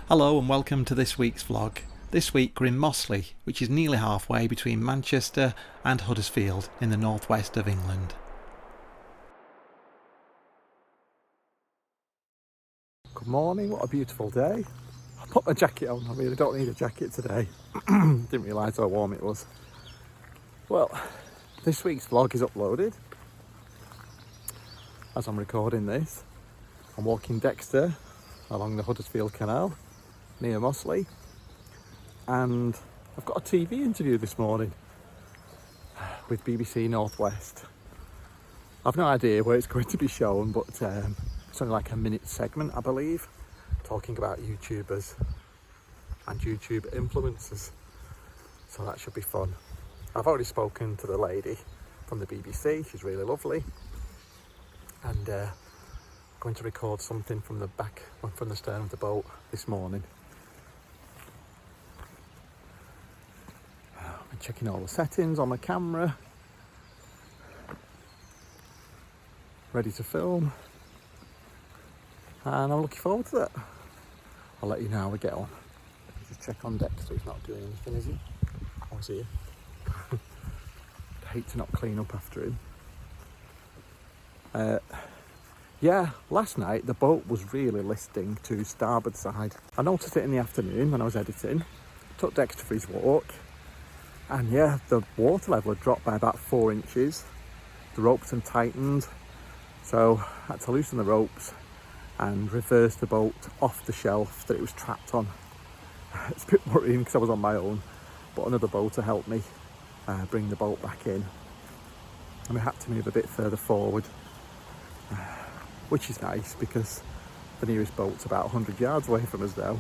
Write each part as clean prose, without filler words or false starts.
Hello and welcome to this week's vlog. This week we're in Mossley, which is nearly halfway between Manchester and Huddersfield in the northwest of England. Good morning, what a beautiful day. I put my jacket on, I really don't need a jacket today. Didn't realise how warm it was. Well, this week's vlog is uploaded. As I'm recording this, I'm walking Dexter along the Huddersfield Canal near Mossley, and I've got a TV interview this morning with BBC Northwest. I've no idea where it's going to be shown, but it's only like a minute segment, I believe, talking about YouTubers and YouTube influencers, so that should be fun. I've already spoken to the lady from the BBC, she's really lovely, and I'm going to record something from the stern of the boat this morning. I'm checking all the settings on the camera, ready to film, and I'm looking forward to that. I'll let you know how we get on. Just check on Dexter, he's not doing anything, is he? Oh, is he? I'd hate to not clean up after him. Yeah, last night the boat was really listing to starboard side. I noticed it in the afternoon when I was editing, took Dexter for his walk, and yeah, the water level had dropped by about 4 inches. The ropes had tightened, so I had to loosen the ropes and reverse the boat off the shelf that it was trapped on. It's a bit worrying because I was on my own, but another boater helped me bring the boat back in, and we had to move a bit further forward, which is nice because the nearest boat's about 100 yards away from us now.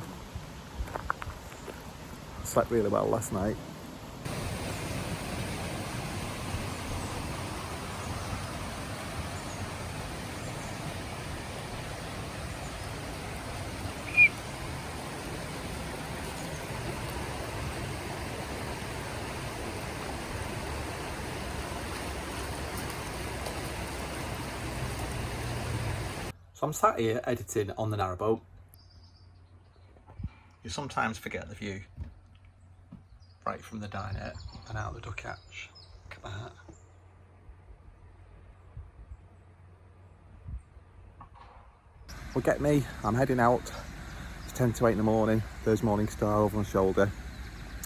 I slept really well last night. So I'm sat here editing on the Narrowboat. You sometimes forget the view right from the dinette and out the duck hatch. Look at that. Well, get me, I'm heading out. It's 10 to 8 in the morning. There's Morning Star over my shoulder.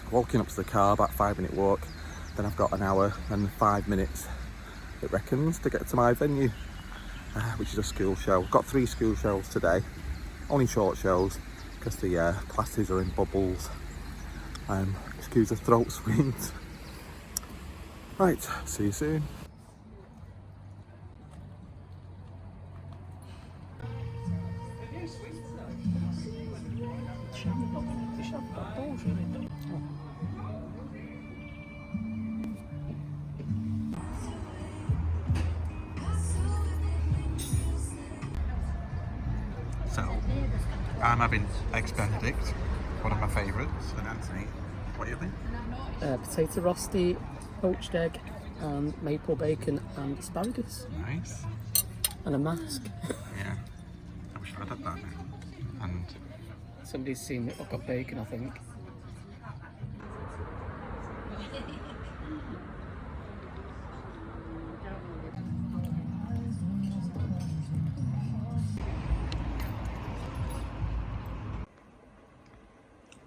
Walking up to the car, about 5-minute walk. Then I've got an hour and 5 minutes, it reckons, to get to my venue. Which is a school show. We've got 3 school shows today, only short shows because the classes are in bubbles. Excuse the throat swings. Right, see you soon. So, I'm having Eggs Benedict, one of my favourites, and Anthony, what are you having? Potato rosti, poached egg, and maple bacon and asparagus. Nice. And a mask. Yeah, I wish I'd had that now. And Somebody's seen that I've got bacon, I think.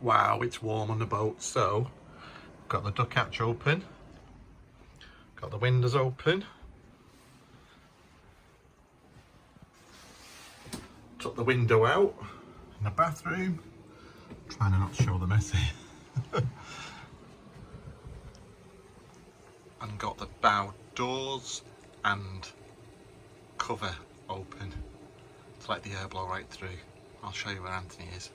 wow, it's warm on the boat. So, got the duck hatch open, got the windows open, took the window out in the bathroom, trying to not show the mess here, and got the bow doors and cover open to let the air blow right through. I'll show you where Anthony is.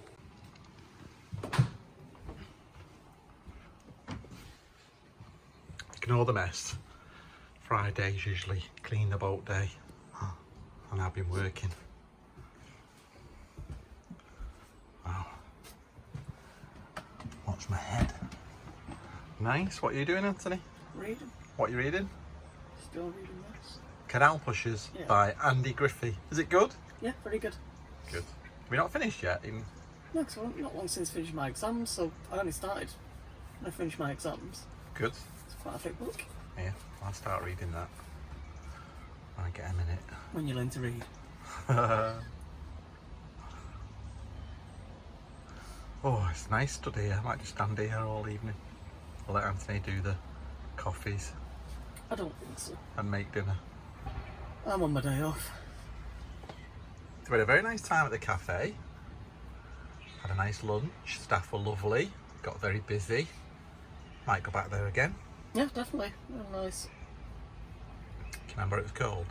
Ignore the mess. Friday's usually clean the boat day, and I've been working. Wow. Watch my head. Nice. What are you doing, Anthony? Reading. What are you reading? Still reading this. Canal Pushers by Andy Griffey. Is it good? Yeah, very good. Good. We're not finished yet. No, because I've not long since finished my exams, so I only started when I finished my exams. Good. It's quite a thick book. Yeah, I'll start reading that when I get a minute. When you learn to read. Oh, it's nice today. I might just stand here all evening. I'll let Anthony do the coffees I don't think so. and make dinner. I'm on my day off. So we had a very nice time at the cafe. Had a nice lunch. Staff were lovely. Got very busy. Might go back there again. Yeah, definitely. Real nice. Can you remember what it was called?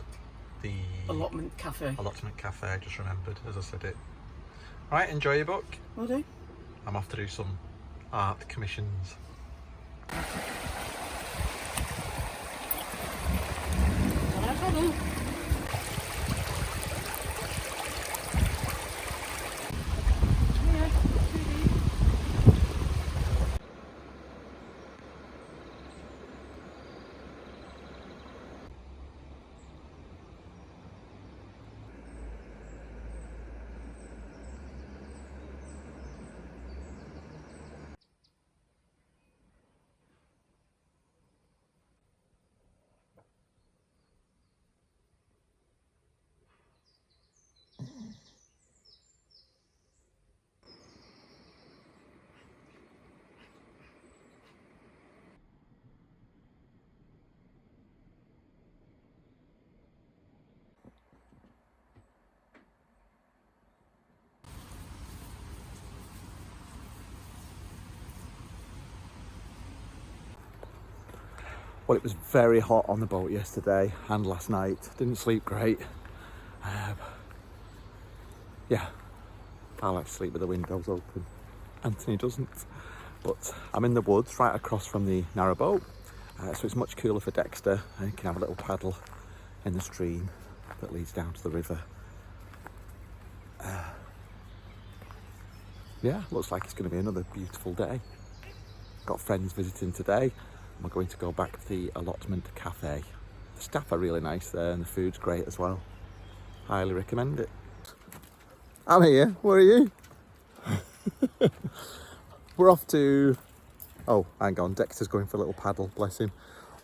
The Allotment Cafe. Allotment Cafe. I just remembered as I said it. Right, enjoy your book. Will do. I'm off to do some art commissions. Well, it was very hot on the boat yesterday and last night. Didn't sleep great. Yeah, I like to sleep with the windows open. Anthony doesn't. But I'm in the woods right across from the Narrowboat. So it's much cooler for Dexter. And he can have a little paddle in the stream that leads down to the river. Yeah, looks like it's going to be another beautiful day. Got friends visiting today. We're going to go back to the Allotment Cafe. The staff are really nice there and the food's great as well. Highly recommend it. I'm here. Where are you? We're off to... Oh, hang on. Dexter's going for a little paddle, bless him.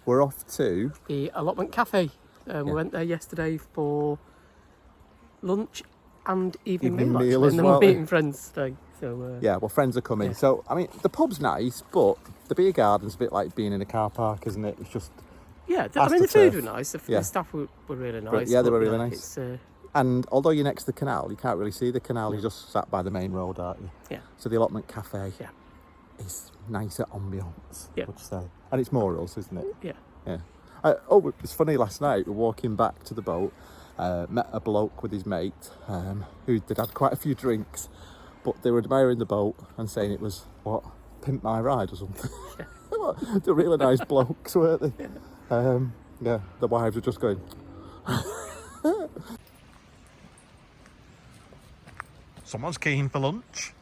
We're off to... The Allotment Cafe. We went there yesterday for lunch and evening meal meal as and then well. we're meeting friends today. So Yeah, well, friends are coming. Yeah. So, I mean, the pub's nice, but the beer garden's a bit like being in a car park, isn't it? It's just... yeah, I mean the food AstroTurf. was nice. Yeah. The staff were really nice. Yeah, they but, were really yeah, nice. It's, And although you're next to the canal, you can't really see the canal. You're just sat by the main road, aren't you? yeah, So the Allotment Cafe Yeah. is nicer ambience, Yeah. I would say. And it's more us, isn't it? yeah. Yeah. Oh, it was funny last night. We're walking back to the boat. Met a bloke with his mate who they'd had quite a few drinks, but they were admiring the boat and saying it was, what, Pimp My Ride or something. They're really nice blokes, weren't they? Yeah, the wives were just going... Someone's keen for lunch.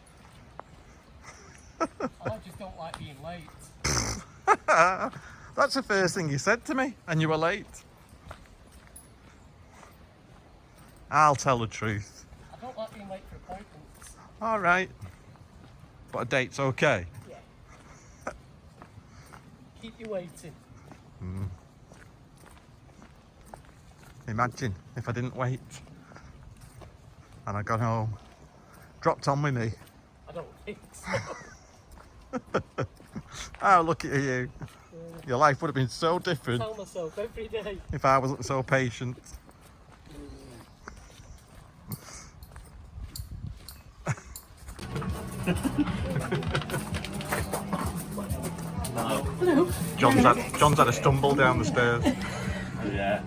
I just don't like being late. That's the first thing you said to me, and you were late. I'll tell the truth. I don't like being late for appointments. All right. But a date's okay. Yeah. Keep you waiting. Imagine if I didn't wait and I got home, dropped on with me. I don't think so. Oh, look at you. Your life would have been so different Tell myself every day. if I wasn't so patient. Hello. John's had a stumble down the stairs. Yeah.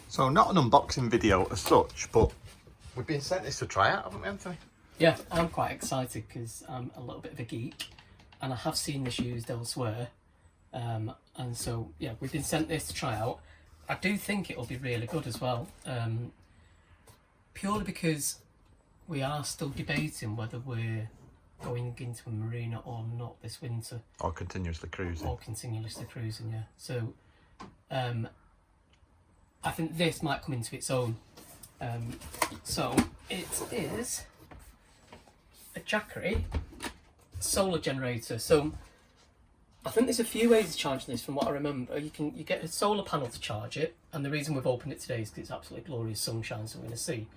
So not an unboxing video as such, but we've been sent this to try out, haven't we, Anthony? Yeah, I'm quite excited because I'm a little bit of a geek and I have seen this used elsewhere. And so, yeah, we've been sent this to try out. I do think it'll be really good as well. Purely because we are still debating whether we're going into a marina or not this winter. Or continuously cruising. Yeah. So I think this might come into its own. So it is a Jackery solar generator. So I think there's a few ways of charging this from what I remember. You get a solar panel to charge it, and the reason we've opened it today is because it's absolutely glorious sunshine, so we're going to see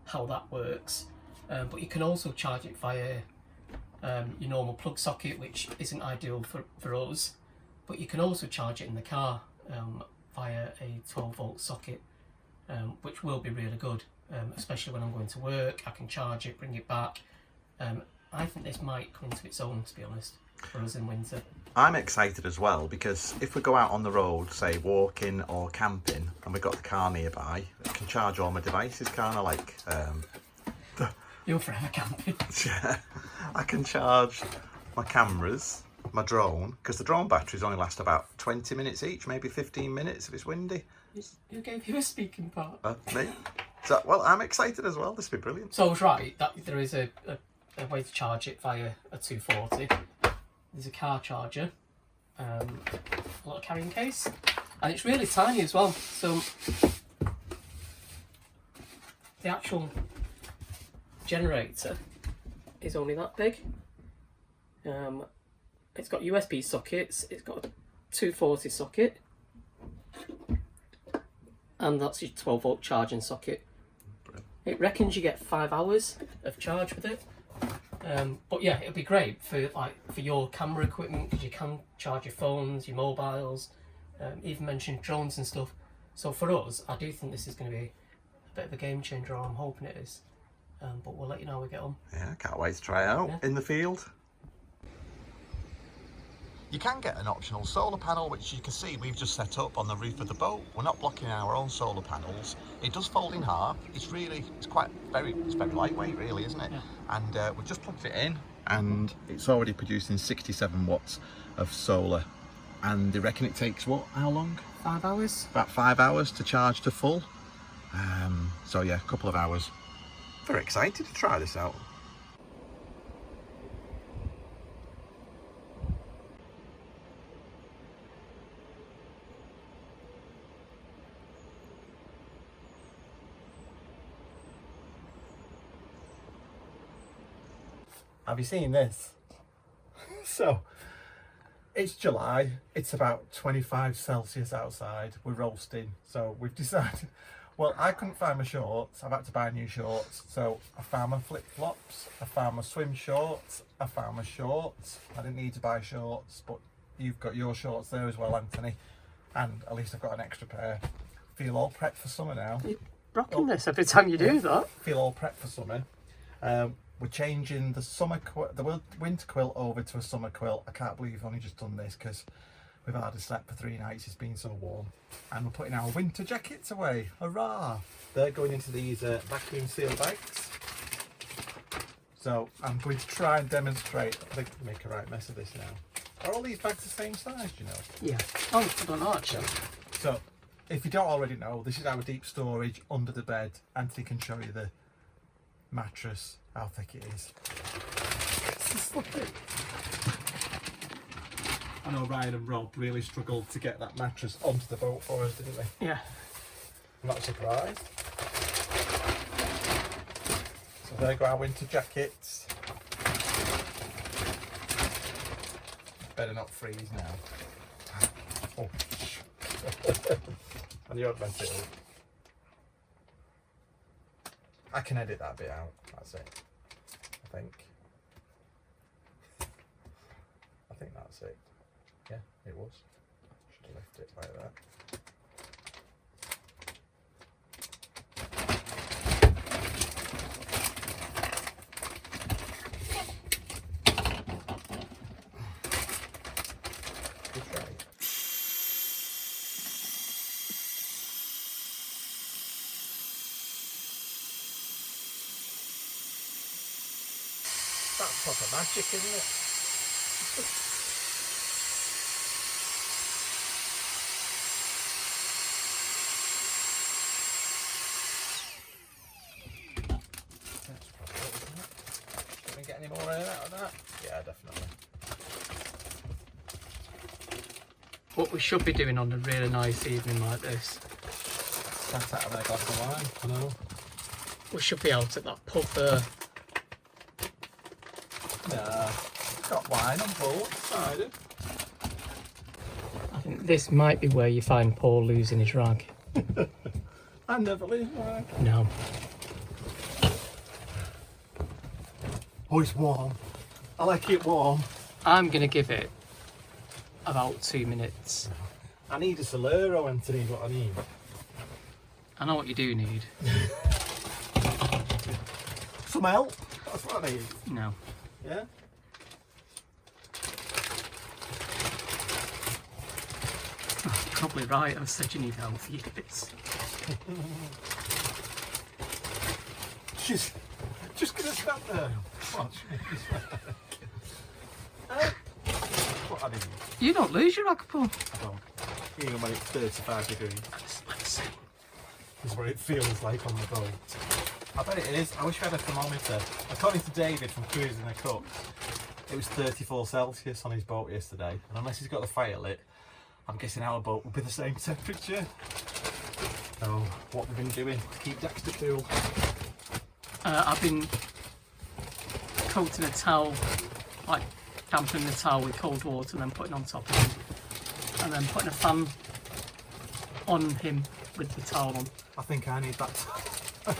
how that works. But you can also charge it via your normal plug socket, which isn't ideal for us, but you can also charge it in the car via a 12 volt socket, which will be really good, especially when I'm going to work. I can charge it, bring it back. I think this might come into its own, to be honest, for us in winter. I'm excited as well because if we go out on the road, say walking or camping, and we've got the car nearby, I can charge all my devices, can't I? Like, You're forever camping. yeah, I can charge my cameras, my drone, because the drone batteries only last about 20 minutes each, maybe 15 minutes if it's windy. Who gave you a speaking part? Me. So, well, I'm excited as well. This will be brilliant. So I was right, that there is a way to charge it via a 240. There's a car charger, a little carrying case, and it's really tiny as well. So the actual generator is only that big. It's got USB sockets, it's got a 240 socket, and that's your 12 volt charging socket. It reckons you get 5 hours of charge with it. But yeah, it'd be great for your camera equipment, because you can charge your phones, your mobiles, even mentioned drones and stuff. So for us, I do think this is going to be a bit of a game changer, or I'm hoping it is. But we'll let you know how we get on. Yeah, can't wait to try it out in the field. You can get an optional solar panel, which you can see we've just set up on the roof of the boat. We're not blocking our own solar panels. It does fold in half. It's very lightweight, really, isn't it? Yeah. And we've just plugged it in, and it's already producing 67 watts of solar. And they reckon it takes how long? 5 hours. About 5 hours to charge to full. So yeah, a couple of hours. Very excited to try this out. Have you seen this? So, it's July, it's about 25 Celsius outside, we're roasting, so we've decided, well, I couldn't find my shorts, I've had to buy new shorts, so I found my flip-flops, I found my swim shorts, I found my shorts. I didn't need to buy shorts, but you've got your shorts there as well, Anthony, and at least I've got an extra pair. Feel all prepped for summer now. You're rocking this every time you do that. Feel all prepped for summer. We're changing the winter quilt over to a summer quilt. I can't believe we've only just done this because we've hardly slept for 3 nights. It's been so warm. And we're putting our winter jackets away. Hurrah! They're going into these vacuum seal bags. So I'm going to try and demonstrate. I think I make a right mess of this now. Are all these bags the same size, do you know? Yeah. Oh, I don't know actually. So if you don't already know, this is our deep storage under the bed. Anthony can show you the mattress, how thick it is. I know Ryan and Rob really struggled to get that mattress onto the boat for us, didn't they? Yeah. I'm not surprised. So there go our winter jackets. Better not freeze now. Oh. And you're advanced it up. I can edit that bit out, that's it, I think. I think that's it. Yeah, it was. Should have left it like that. Good try. That's proper magic, isn't it? what we should be doing on a really nice evening like this. That's out of their glass of wine, I know. We should be out at that pub there. Nah, got wine on board, cider. I think this might be where you find Paul losing his rag. I never leave wine. No. Oh, it's warm. I like it warm. I'm going to give it about 2 minutes. I need a Solero, Anthony, what I need. I know what you do need. Some help? That's what I need. No. Yeah? Oh, you're probably right. I said you need help for years. She's just going to stand there. Watch me. What I need. You don't lose your rag, Paul. I don't. Even when it's 35 degrees. Let's see. Is what it feels like on the boat. I bet it is. I wish we had a thermometer. According to David from Cruising the Cook, it was 34 Celsius on his boat yesterday. And unless he's got the fire lit, I'm guessing our boat will be the same temperature. So, what we've been doing to keep Dexter cool. I've been coating a towel, like dampening the towel with cold water and then putting on top of him. And then putting a fan on him with the towel on. I think I need that. I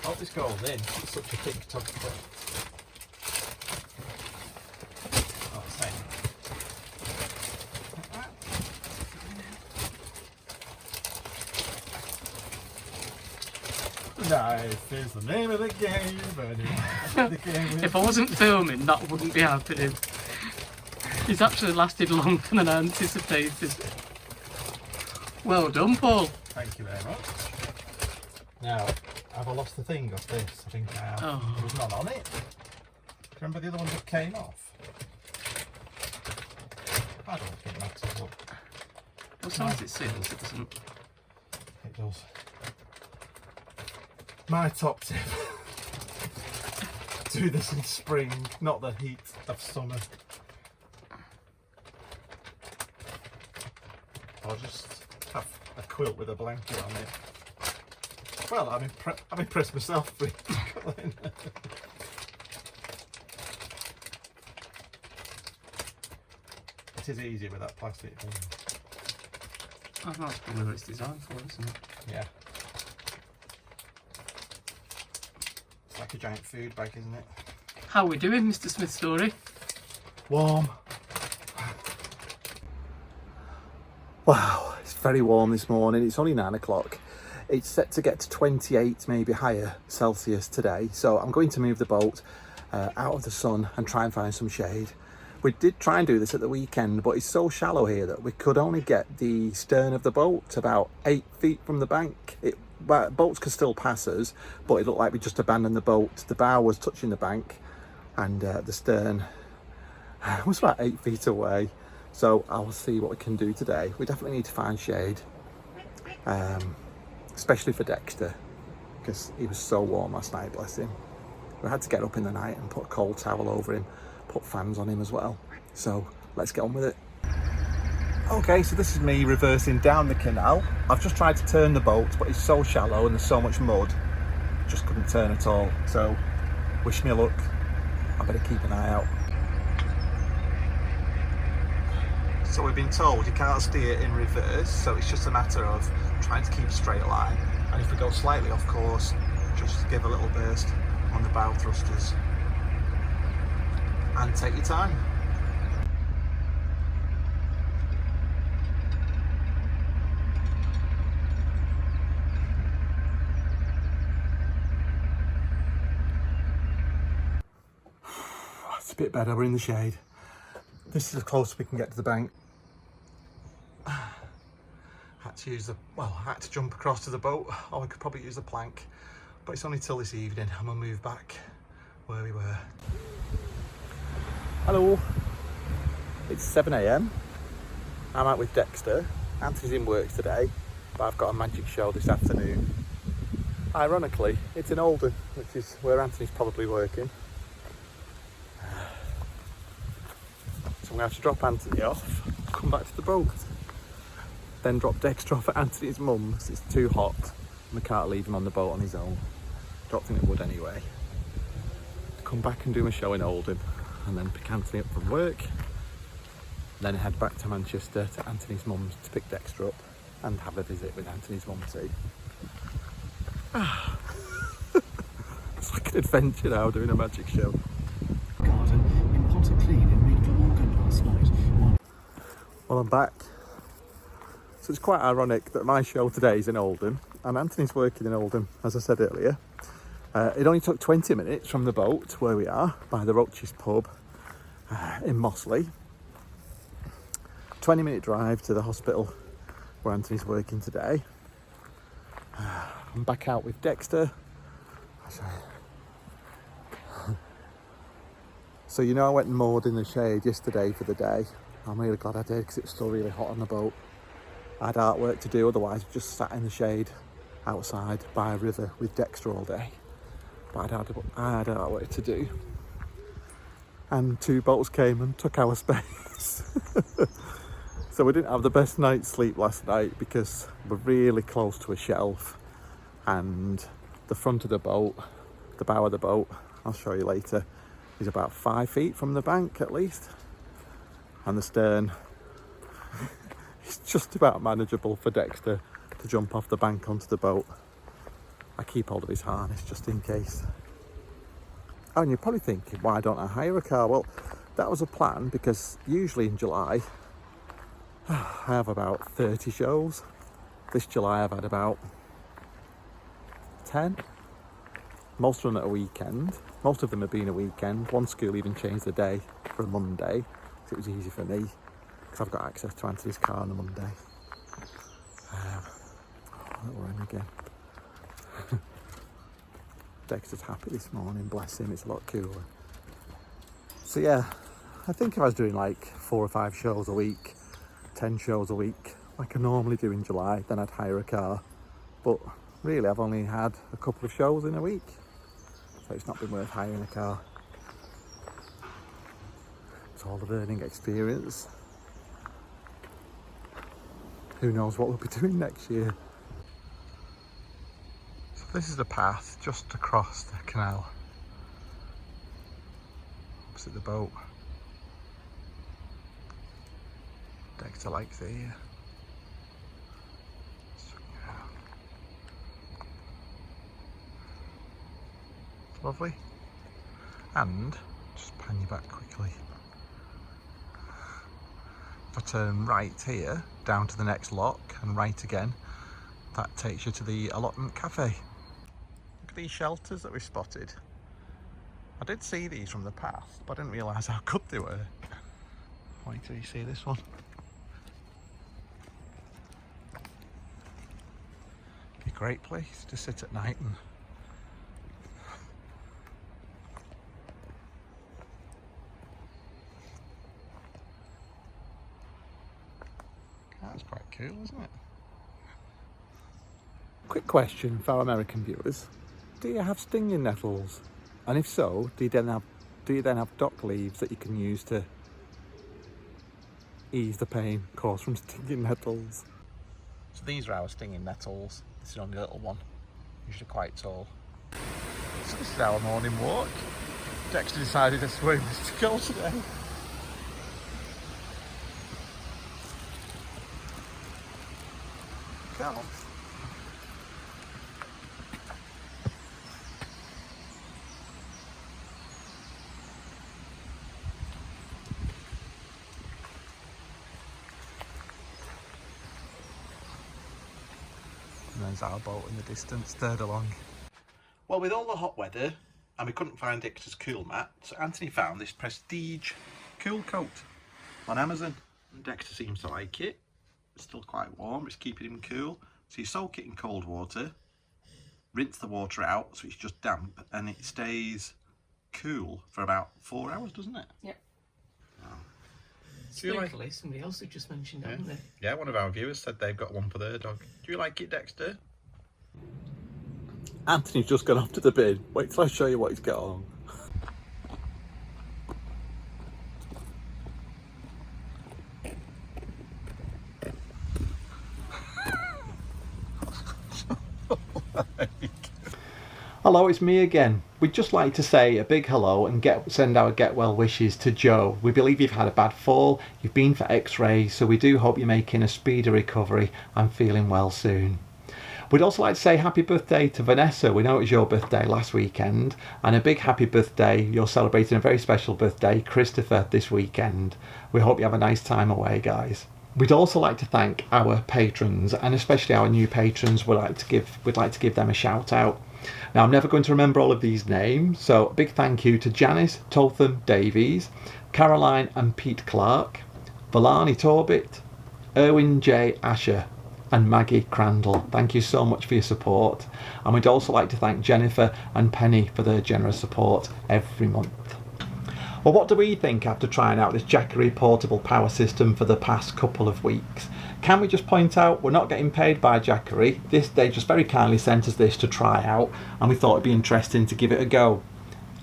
hope this goes in. It's such a thick top. Oh, same. Life is the name of the game, buddy. If I wasn't filming, that wouldn't be happening. It's actually lasted longer than I anticipated. Well done, Paul. Thank you very much. Now, have I lost the thing off this? I think I have. Oh. There was none on it. Remember the other one that came off? I don't think it matters. Look, As long as it seals, it doesn't. it does. My top tip. Do this in spring, not the heat of summer. Or just have a quilt with a blanket on it. Well, I'm impressed myself with it is easier with that plastic thing. Oh, that's probably what it's designed for, isn't it? Yeah. It's like a giant food bag, isn't it? How are we doing, Mr. Smith Story? Warm. Wow, it's very warm this morning. It's only 9 o'clock. It's set to get to 28, maybe higher Celsius today. So I'm going to move the boat out of the sun and try and find some shade. We did try and do this at the weekend, but it's so shallow here that we could only get the stern of the boat about 8 feet from the bank. Boats could still pass us, but it looked like we just abandoned the boat. The bow was touching the bank and the stern was about 8 feet away. So I'll see what we can do today. We definitely need to find shade, especially for Dexter, because he was so warm last night, bless him. We had to get up in the night and put a cold towel over him, put fans on him as well. So let's get on with it. Okay, so this is me reversing down the canal. I've just tried to turn the boat, but it's so shallow and there's so much mud, just couldn't turn at all. So wish me luck. I better keep an eye out. So we've been told you can't steer in reverse, so it's just a matter of trying to keep a straight line. And if we go slightly off course, just give a little burst on the bow thrusters. And take your time. It's a bit better, we're in the shade. This is as close as we can get to the bank. I had to jump across to the boat, or I could probably use the plank, but it's only till this evening and we'll move back where we were. Hello, it's 7 AM. I'm out with Dexter. Anthony's in work today, but I've got a magic show this afternoon. Ironically, it's in Oldham, which is where Anthony's probably working. I'm going to have to drop Anthony off, come back to the boat. Then drop Dexter off at Anthony's mum's. It's too hot and I can't leave him on the boat on his own. Dropped him at Wood anyway. Come back and do my show in Oldham and then pick Anthony up from work. Then head back to Manchester to Anthony's mum's to pick Dexter up and have a visit with Anthony's mum too. It's like an adventure now doing a magic show. Garden in Pontyclean in mid-Glamorgan last night. Well, I'm back. So it's quite ironic that my show today is in Oldham and Anthony's working in Oldham, as I said earlier. It only took 20 minutes from the boat where we are by the Roaches pub in Mossley. 20-minute drive to the hospital where Anthony's working today. I'm back out with Dexter. So you know I went and moored in the shade yesterday for the day. I'm really glad I did because it was still really hot on the boat. I had artwork to do, otherwise I just sat in the shade outside by a river with Dexter all day. But I had artwork to do. And 2 boats came and took our space. So we didn't have the best night's sleep last night because we're really close to a shelf and the front of the boat, the bow of the boat, I'll show you later, is about 5 feet from the bank at least. And the stern is just about manageable for Dexter to jump off the bank onto the boat. I keep hold of his harness just in case. Oh, and you're probably thinking, why don't I hire a car? Well, that was a plan because usually in July, I have about 30 shows. This July I've had about 10. Most of them at a weekend. Most of them have been a weekend. One school even changed the day for a Monday, so it was easy for me because I've got access to Anthony's car on a Monday. Little rain again. Dexter's happy this morning, bless him, it's a lot cooler. So yeah, I think if I was doing like 4 or 5 shows a week, 10 shows a week, like I normally do in July, then I'd hire a car. But really I've only had a couple of shows in a week, so it's not been worth hiring a car. It's all the learning experience. Who knows what we'll be doing next year. So this is the path just across the canal, opposite the boat. Dexter likes it here. It's lovely. And just pan you back quickly. If I turn right here, down to the next lock and right again, that takes you to the allotment cafe. Look at these shelters that we spotted. I did see these from the path, but I didn't realise how good they were. Wait till you see this one. Be a great place to sit at night and that's quite cool, isn't it? Quick question for our American viewers. Do you have stinging nettles? And if so, do you then have dock leaves that you can use to ease the pain caused from stinging nettles? So these are our stinging nettles. This is only a little one, usually quite tall. So this is our morning walk. Dexter decided that's where he was to go today. Come on. And there's our boat in the distance, third along. Well, with all the hot weather, and we couldn't find Dexter's cool mat, so Anthony found this Prestige cool coat on Amazon. And Dexter seems to like it. It's still quite warm, it's keeping him cool. So you soak it in cold water, rinse the water out so it's just damp, and it stays cool for about 4 hours, doesn't it? Yep. Wow. Sprinkly, somebody else had just mentioned, haven't they? Yeah, one of our viewers said they've got one for their dog. Do you like it, Dexter? Anthony's just gone off to the bin. Wait till I show you what he's got on. Hello, it's me again. We'd just like to say a big hello and send our get well wishes to Joe. We believe you've had a bad fall, you've been for x-rays, so we do hope you're making a speedy recovery and feeling well soon. We'd also like to say happy birthday to Vanessa. We know it was your birthday last weekend, and a big happy birthday. You're celebrating a very special birthday, Christopher, this weekend. We hope you have a nice time away, guys. We'd also like to thank our patrons, and especially our new patrons. We'd like to give them a shout out. Now, I'm never going to remember all of these names, so a big thank you to Janice Totham Davies, Caroline and Pete Clark, Valani Torbit, Erwin J. Asher and Maggie Crandall. Thank you so much for your support, and we'd also like to thank Jennifer and Penny for their generous support every month. Well, what do we think after trying out this Jackery portable power system for the past couple of weeks? Can we just point out we're not getting paid by Jackery. They just very kindly sent us this to try out, and we thought it'd be interesting to give it a go.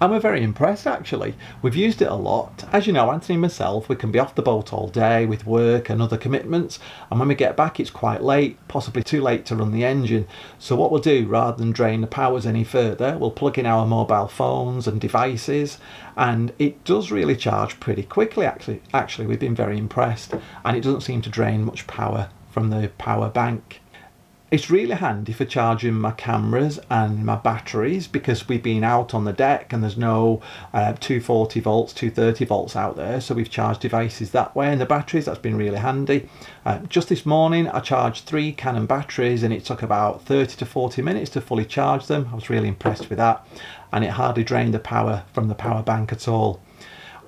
And we're very impressed, actually. We've used it a lot. As you know, Anthony and myself, we can be off the boat all day with work and other commitments, and when we get back it's quite late, possibly too late to run the engine. So what we'll do, rather than drain the powers any further, we'll plug in our mobile phones and devices, and it does really charge pretty quickly. Actually, we've been very impressed, and it doesn't seem to drain much power from the power bank. It's really handy for charging my cameras and my batteries, because we've been out on the deck and there's no 240 volts, 230 volts out there, so we've charged devices that way. And the batteries, that's been really handy. Just this morning I charged 3 Canon batteries, and it took about 30 to 40 minutes to fully charge them. I was really impressed with that, and it hardly drained the power from the power bank at all.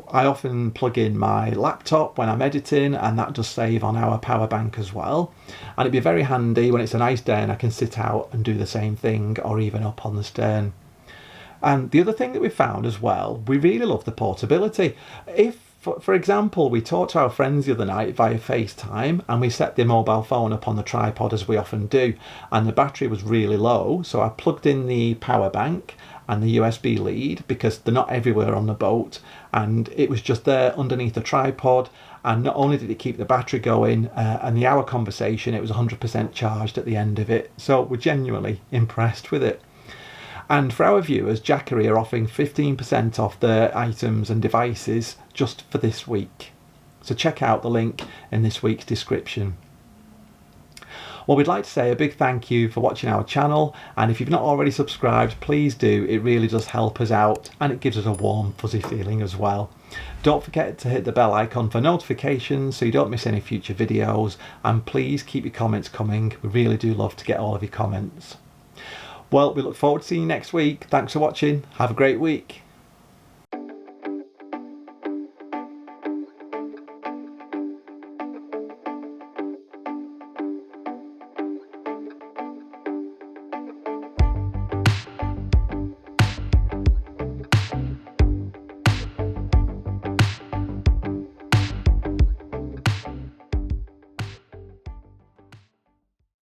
I often plug in my laptop when I'm editing, and that does save on our power bank as well. And it'd be very handy when it's a nice day and I can sit out and do the same thing, or even up on the stern. And the other thing that we found as well, we really love the portability. If, for example, we talked to our friends the other night via FaceTime, and we set the mobile phone up on the tripod as we often do, and the battery was really low, so I plugged in the power bank and the USB lead, because they're not everywhere on the boat, and it was just there underneath the tripod. And not only did it keep the battery going, and the hour conversation, it was 100% charged at the end of it. So we're genuinely impressed with it. And for our viewers, Jackery are offering 15% off their items and devices just for this week. So check out the link in this week's description. Well, we'd like to say a big thank you for watching our channel, and if you've not already subscribed, please do. It really does help us out, and it gives us a warm, fuzzy feeling as well. Don't forget to hit the bell icon for notifications so you don't miss any future videos, and please keep your comments coming. We really do love to get all of your comments. Well, we look forward to seeing you next week. Thanks for watching. Have a great week.